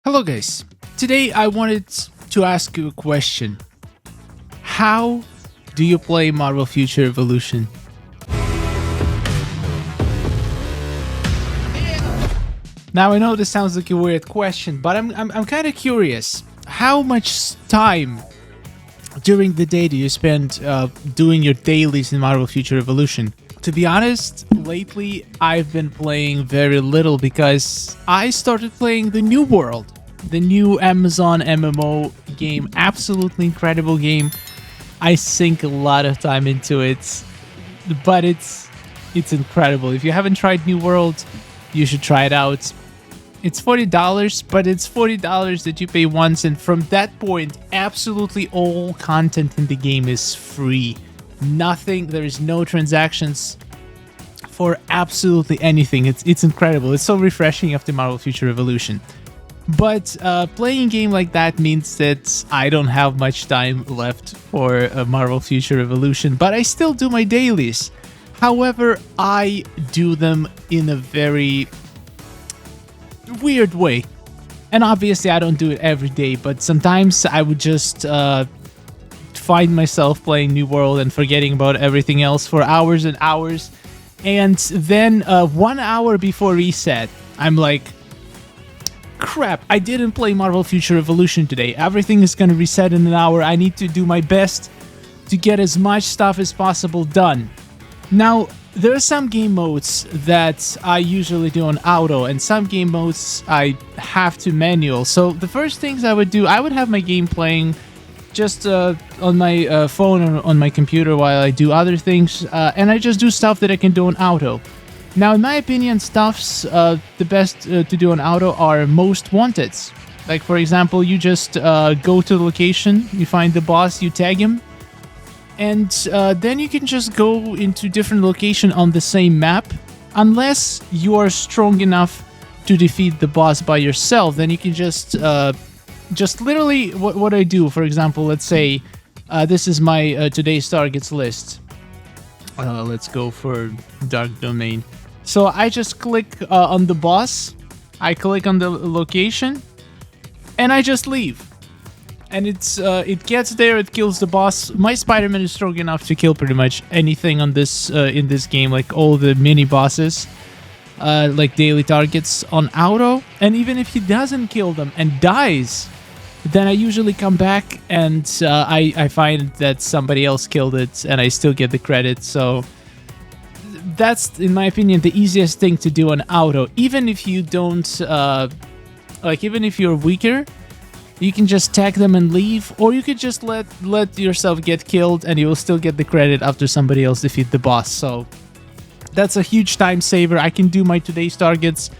Hello, guys. Today I wanted to ask you a question. How do you play Marvel Future Evolution? Now, I know this sounds like a weird question, but I'm kind of curious. How much time during the day do you spend doing your dailies in Marvel Future Evolution? To be honest, lately I've been playing very little because I started playing the New World, the new Amazon MMO game. Absolutely incredible game. I sink a lot of time into it, but it's incredible. If you haven't tried New World, you should try it out. It's $40, but it's $40 that you pay once, and from that point, absolutely all content in the game is free. Nothing, there is no transactions for absolutely anything. It's incredible. It's so refreshing after Marvel Future Evolution. But playing a game like that means that I don't have much time left for Marvel Future Evolution, but I still do my dailies. However, I do them in a very weird way. And obviously I don't do it every day, but sometimes I would just find myself playing New World and forgetting about everything else for hours and hours. And then 1 hour before reset, I'm like, crap, I didn't play Marvel Future Evolution today. Everything is going to reset in an hour. I need to do my best to get as much stuff as possible done. Now, there are some game modes that I usually do on auto, and some game modes I have to manual. So the first things I would do, I would have my game playing just on my phone or on my computer while I do other things, and I just do stuff that I can do on auto. Now, in my opinion, stuffs the best to do on auto are most wanted. Like, for example, you just go to the location, you find the boss, you tag him, and then you can just go into different location on the same map. Unless you are strong enough to defeat the boss by yourself, then you can just literally what I do. For example, let's say this is my today's targets list. Let's go for Dark Domain. So I just click on the boss, I click on the location, and I just leave. And it gets there, it kills the boss. My Spider-Man is strong enough to kill pretty much anything on this in this game, like all the mini bosses, like daily targets on auto. And even if he doesn't kill them and dies, then I usually come back and I find that somebody else killed it, and I still get the credit. So that's, in my opinion, the easiest thing to do on auto. Even if you don't, even if you're weaker, you can just tag them and leave, or you could just let yourself get killed and you will still get the credit after somebody else defeat the boss. So that's a huge time saver. I can do my today's targets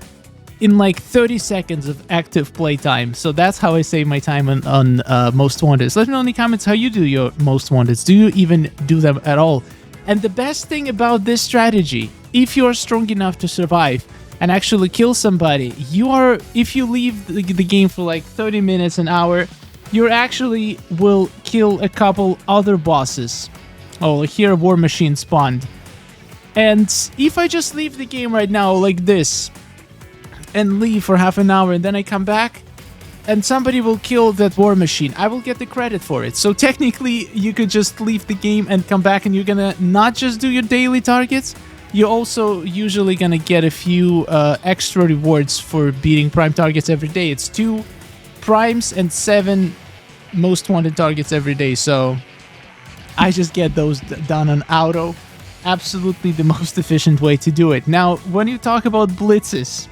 in like 30 seconds of active playtime. So that's how I save my time on Most Wanted. Let me know in the comments how you do your Most Wanted. Do you even do them at all? And the best thing about this strategy, if you're strong enough to survive and actually kill somebody, if you leave the game for like 30 minutes, an hour, you actually will kill a couple other bosses. Oh, here War Machine spawned. And if I just leave the game right now like this and leave for half an hour, and then I come back and somebody will kill that War Machine, I will get the credit for it. So technically, you could just leave the game and come back, and you're gonna not just do your daily targets, you're also usually gonna get a few extra rewards for beating prime targets every day. It's 2 primes and 7 most wanted targets every day. So I just get those done on auto. Absolutely the most efficient way to do it. Now, when you talk about blitzes,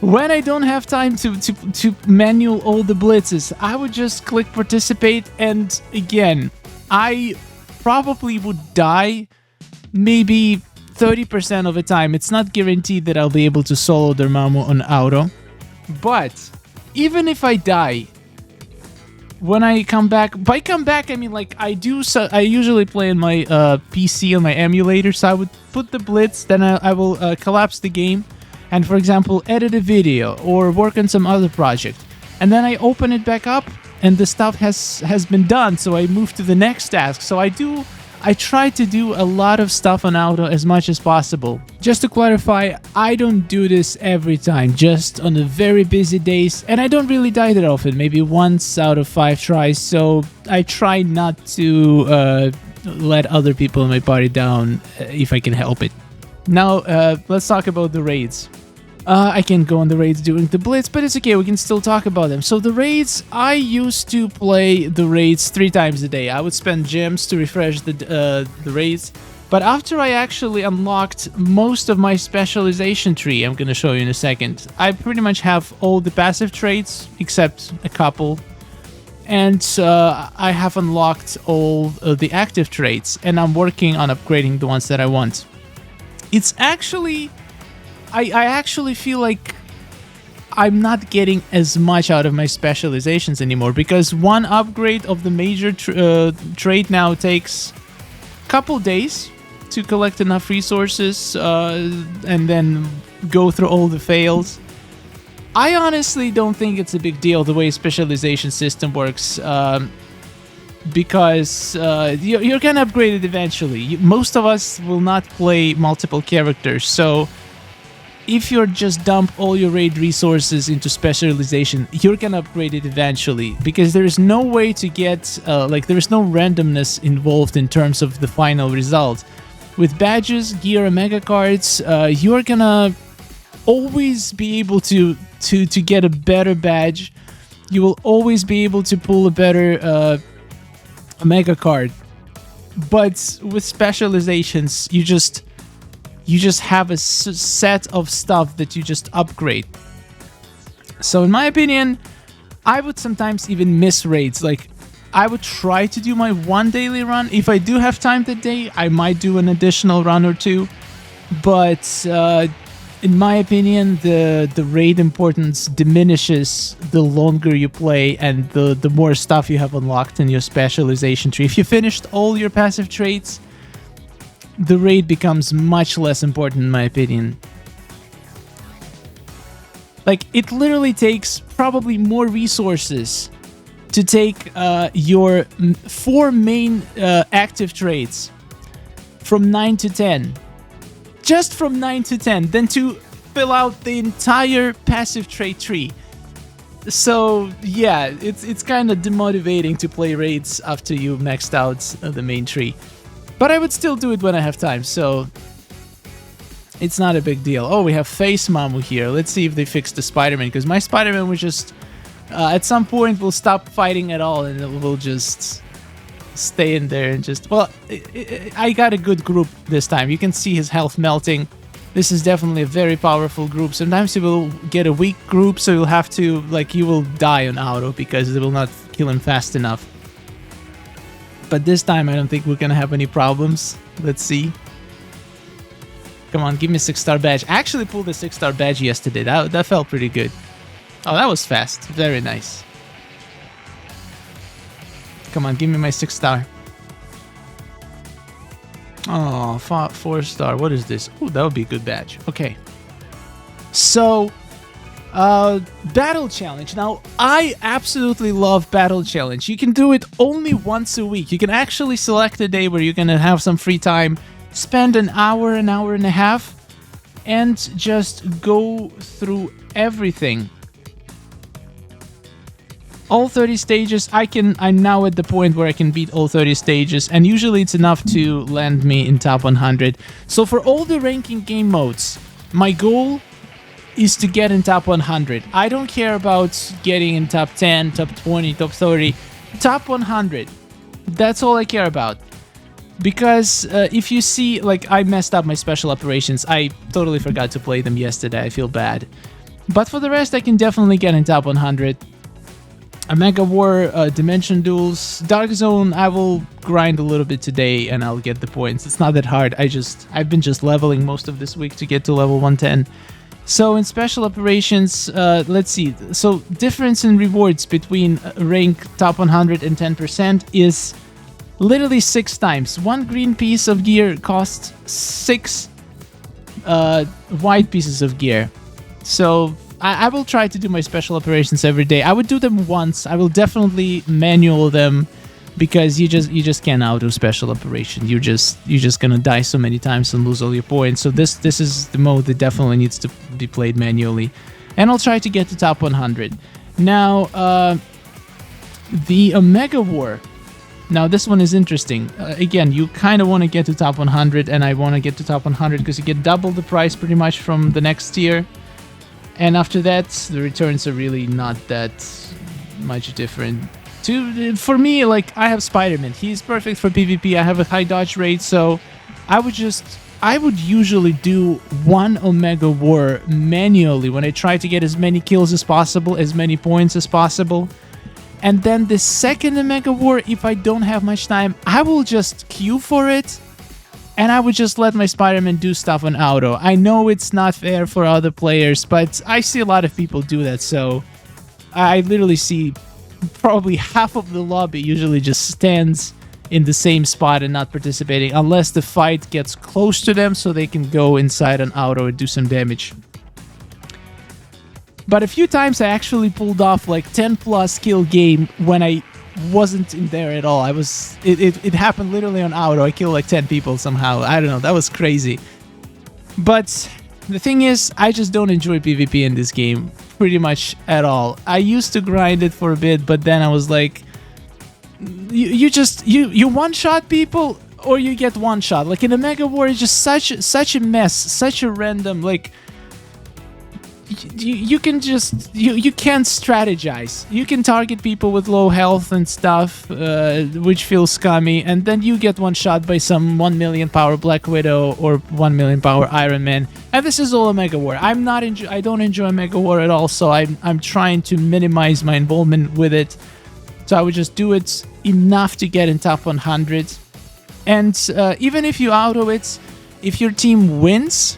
when I don't have time to manual all the blitzes, I would just click participate, and again, I probably would die maybe 30% of the time. It's not guaranteed that I'll be able to solo Dormammu on auto, but even if I die, when I come back, by come back I mean like I usually play on my PC on my emulator, so I would put the blitz, then I will collapse the game, and for example edit a video or work on some other project, and then I open it back up and the stuff has been done, so I move to the next task. So I do I try to do a lot of stuff on auto as much as possible. Just to clarify, I don't do this every time, just on the very busy days, and I don't really die that often, maybe once out of 5 tries, so I try not to let other people in my party down if I can help it. Now, let's talk about the raids. I can go on the raids during the Blitz, but it's okay, we can still talk about them. So the raids, I used to play the raids 3 times a day. I would spend gems to refresh the raids. But after I actually unlocked most of my specialization tree, I'm gonna show you in a second, I pretty much have all the passive traits, except a couple. And I have unlocked all the active traits, and I'm working on upgrading the ones that I want. It's actually... I actually feel like I'm not getting as much out of my specializations anymore, because one upgrade of the major trait now takes a couple days to collect enough resources and then go through all the fails. I honestly don't think it's a big deal the way specialization system works, because you're gonna upgrade it eventually. Most of us will not play multiple characters, so if you just dump all your raid resources into specialization, you're gonna upgrade it eventually, because there is no way to get, there is no randomness involved in terms of the final result. With badges, gear, and mega cards, you're gonna always be able to get a better badge. You will always be able to pull a better mega card. But with specializations, you just have a set of stuff that you just upgrade. So in my opinion, I would sometimes even miss raids. Like, I would try to do my 1 daily run. If I do have time that day, I might do an additional run or 2. But in my opinion, the raid importance diminishes the longer you play and the more stuff you have unlocked in your specialization tree. If you finished all your passive traits, the raid becomes much less important in my opinion. Like, it literally takes probably more resources to take your 4 main active traits from 9 to 10. Just from 9 to 10, than to fill out the entire passive trait tree. So yeah, it's kind of demotivating to play raids after you maxed out the main tree. But I would still do it when I have time, so it's not a big deal. Oh, we have Face Mamu here. Let's see if they fix the Spider-Man, because my Spider-Man was just... at some point, will stop fighting at all, and it will just stay in there and just... Well, I got a good group this time. You can see his health melting. This is definitely a very powerful group. Sometimes you will get a weak group, so you'll have to... Like, you will die on auto, because it will not kill him fast enough. But this time, I don't think we're gonna have any problems. Let's see. Come on, give me a 6-star badge. I actually pulled a 6-star badge yesterday. That felt pretty good. Oh, that was fast. Very nice. Come on, give me my 6-star. Oh, 4-star. What is this? Oh, that would be a good badge. Okay. So... Battle Challenge. Now, I absolutely love Battle Challenge. You can do it only once a week. You can actually select a day where you're gonna have some free time, spend an hour and a half, and just go through everything. All 30 stages, I'm now at the point where I can beat all 30 stages, and usually it's enough to land me in top 100. So for all the ranking game modes, my goal is to get in top 100. I don't care about getting in top 10, top 20, top 30. Top 100. That's all I care about. Because if you see, like, I messed up my special operations. I totally forgot to play them yesterday. I feel bad. But for the rest, I can definitely get in top 100. A Mega War, Dimension Duels, Dark Zone, I will grind a little bit today and I'll get the points. It's not that hard. I've been just leveling most of this week to get to level 110. So in special operations, let's see. So difference in rewards between rank top 100 and 10% is literally 6 times. 1 green piece of gear costs 6 white pieces of gear. So I will try to do my special operations every day. I would do them once. I will definitely manual them because you just can't auto special operation. You're just gonna die so many times and lose all your points. So this is the mode that definitely needs to be played manually, and I'll try to get to top 100. Now, the Omega War. Now this one is interesting. Again, you kind of want to get to top 100, and I want to get to top 100 because you get double the price pretty much from the next tier. And after that, the returns are really not that much different. For me, like, I have Spider-Man. He's perfect for PvP. I have a high dodge rate, so I would usually do one Omega War manually when I try to get as many kills as possible, as many points as possible. And then the second Omega War, if I don't have much time, I will just queue for it, and I would just let my Spider-Man do stuff on auto. I know it's not fair for other players, but I see a lot of people do that, so I literally see probably half of the lobby usually just stands in the same spot and not participating, unless the fight gets close to them so they can go inside on auto and do some damage. But a few times I actually pulled off like 10 plus kill game when I wasn't in there at all. It happened literally on auto. I killed like 10 people somehow. I don't know, that was crazy. But the thing is, I just don't enjoy PvP in this game pretty much at all. I used to grind it for a bit, but then I was like, you one-shot people or you get one-shot. Like in the Mega War, it's just such a mess, such a random, like, you can't strategize. You can target people with low health and stuff, which feels scummy, and then you get one shot by some 1 million power Black Widow or 1 million power Iron Man. And this is all a Mega War. I don't enjoy Mega War at all, so I'm trying to minimize my involvement with it. So I would just do it enough to get in top 100. And even if you auto it, if your team wins,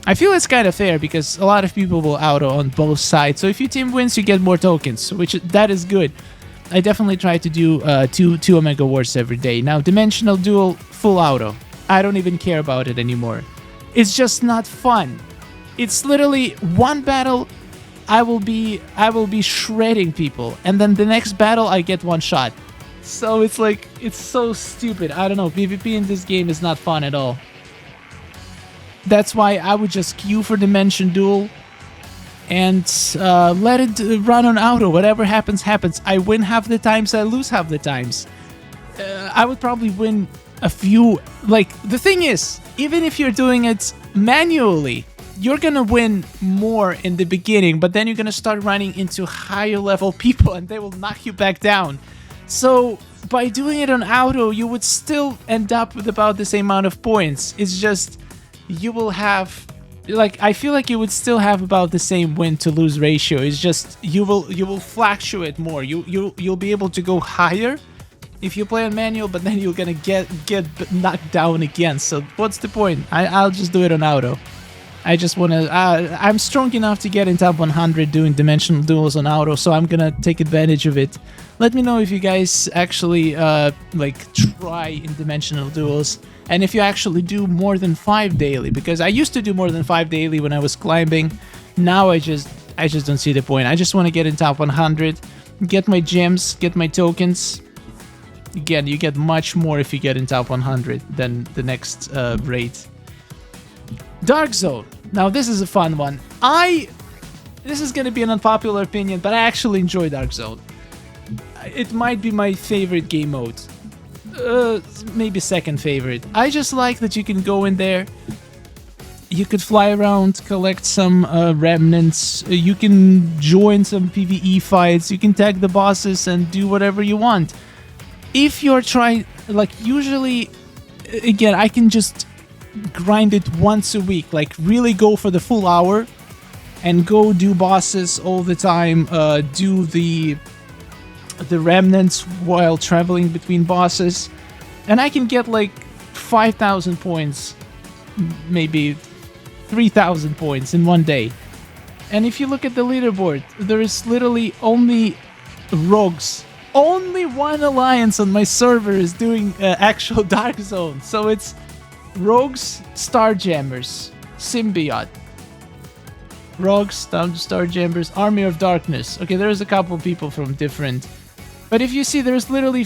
I feel it's kind of fair because a lot of people will auto on both sides. So if your team wins, you get more tokens, that is good. I definitely try to do two Omega Wars every day. Now, Dimensional Duel, full auto. I don't even care about it anymore. It's just not fun. It's literally one battle, I will be shredding people, and then the next battle I get one shot. So it's like, it's so stupid. I don't know, PvP in this game is not fun at all. That's why I would just queue for Dimension Duel and let it run on auto. Whatever happens, happens. I win half the times, I lose half the times. I would probably win a few. Like, the thing is, even if you're doing it manually, you're gonna win more in the beginning, but then you're gonna start running into higher level people and they will knock you back down. So by doing it on auto, you would still end up with about the same amount of points. It's just, you will have, like, I feel like you would still have about the same win to lose ratio. It's just you will fluctuate more. You'll be able to go higher if you play on manual, but then you're gonna get knocked down again. So what's the point? I'll just do it on auto. I just wanna. I'm strong enough to get in top 100 doing Dimensional Duels on auto, so I'm gonna take advantage of it. Let me know if you guys actually like try in Dimensional Duels, and if you actually do more than 5 daily, because I used to do more than 5 daily when I was climbing. Now I just don't see the point. I just want to get in top 100, get my gems, get my tokens. Again, you get much more if you get in top 100 than the next rate. Dark Zone. Now this is a fun one. This is gonna be an unpopular opinion, but I actually enjoy Dark Zone. It might be my favorite game mode. Maybe second favorite. I just like that you can go in there, you could fly around, collect some remnants, you can join some PvE fights, you can tag the bosses and do whatever you want. If you're trying, like, usually, again, I can just grind it once a week, like really go for the full hour and go do bosses all the time, do the remnants while traveling between bosses, and I can get like 5,000 points, maybe 3,000 points in one day. And if you look at the leaderboard, there is literally only rogues. Only one alliance on my server is doing actual Dark Zone, so it's Rogues, Starjammers, Symbiote. Rogues, Starjammers, Army of Darkness. Okay, there's a couple people from different But if you see, there's literally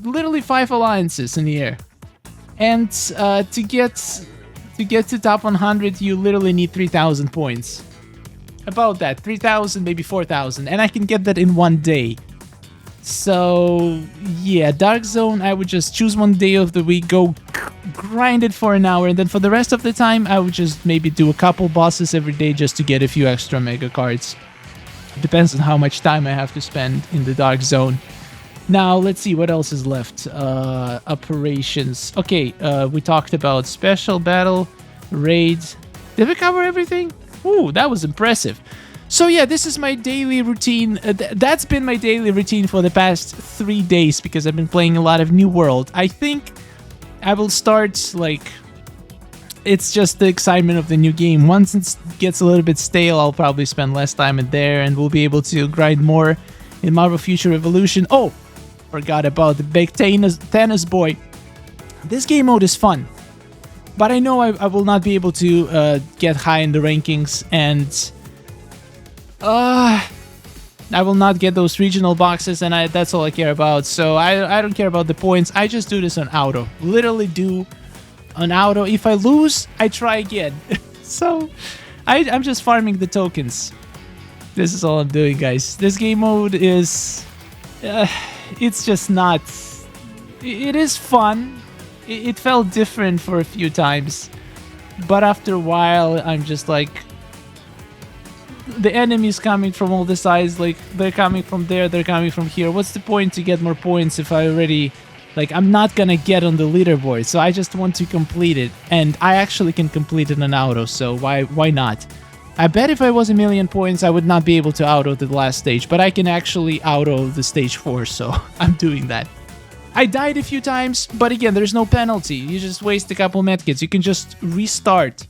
literally five alliances in the air, and to get to top 100, you literally need 3,000 points. About that, 3,000, maybe 4,000, and I can get that in one day. So yeah, Dark Zone, I would just choose one day of the week, go grind it for an hour, and then for the rest of the time, I would just maybe do a couple bosses every day just to get a few extra mega cards. Depends on how much time I have to spend in the Dark Zone. Now, let's see what else is left. Operations. Okay, we talked about special battle, raids. Did we cover everything? Ooh, that was impressive. So yeah, this is my daily routine. That's been my daily routine for the past 3 days because I've been playing a lot of New World. I think I will start, like, it's just the excitement of the new game. Once it gets a little bit stale, I'll probably spend less time in there and we'll be able to grind more in Marvel Future Revolution. Oh, forgot about the big tennis boy. This game mode is fun, but I know I will not be able to get high in the rankings, and I will not get those regional boxes, and that's all I care about. So I don't care about the points. I just do this on auto. Literally do on auto. If I lose, I try again. So I'm just farming the tokens. This is all I'm doing, guys. This game mode is... it's just not... It is fun. It felt different for a few times. But after a while, I'm just like... The enemies coming from all the sides, like, they're coming from there, they're coming from here. What's the point to get more points if I already... Like, I'm not gonna get on the leaderboard, so I just want to complete it. And I actually can complete it on auto, so why not? I bet if I was 1,000,000 points, I would not be able to auto the last stage, but I can actually auto the stage 4, so I'm doing that. I died a few times, but again, there's no penalty. You just waste a couple medkits. You can just restart,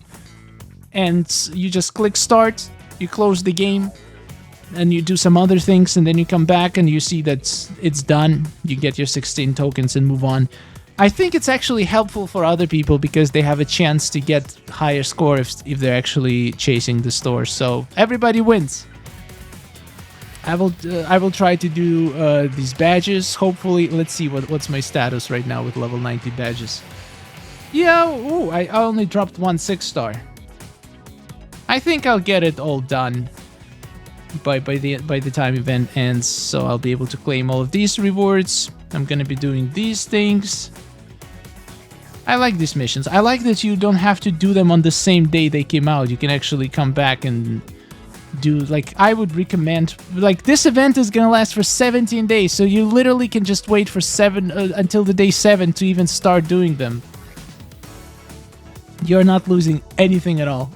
and you just click start, you close the game, and you do some other things, and then you come back and you see that it's done. You get your 16 tokens and move on. I think it's actually helpful for other people because they have a chance to get higher score if they're actually chasing the store. So everybody wins. I will try to do these badges. Hopefully, let's see what's my status right now with level 90 badges. Yeah, ooh, I only dropped 1 6-star. I think I'll get it all done by the time event ends, so I'll be able to claim all of these rewards. I'm gonna be doing these things. I like these missions. I like that you don't have to do them on the same day they came out. You can actually come back and do, like, I would recommend, like, this event is gonna last for 17 days, so you literally can just wait for until the day 7 to even start doing them. You're not losing anything at all.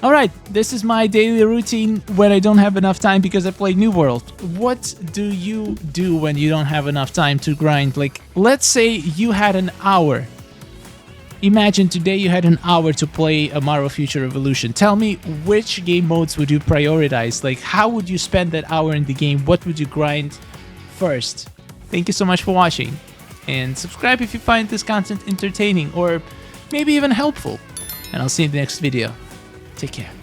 Alright, this is my daily routine when I don't have enough time because I play New World. What do you do when you don't have enough time to grind? Like, let's say you had an hour. Imagine today you had an hour to play a Marvel Future Revolution. Tell me, which game modes would you prioritize? Like, how would you spend that hour in the game? What would you grind first? Thank you so much for watching. And subscribe if you find this content entertaining or maybe even helpful. And I'll see you in the next video. Take care.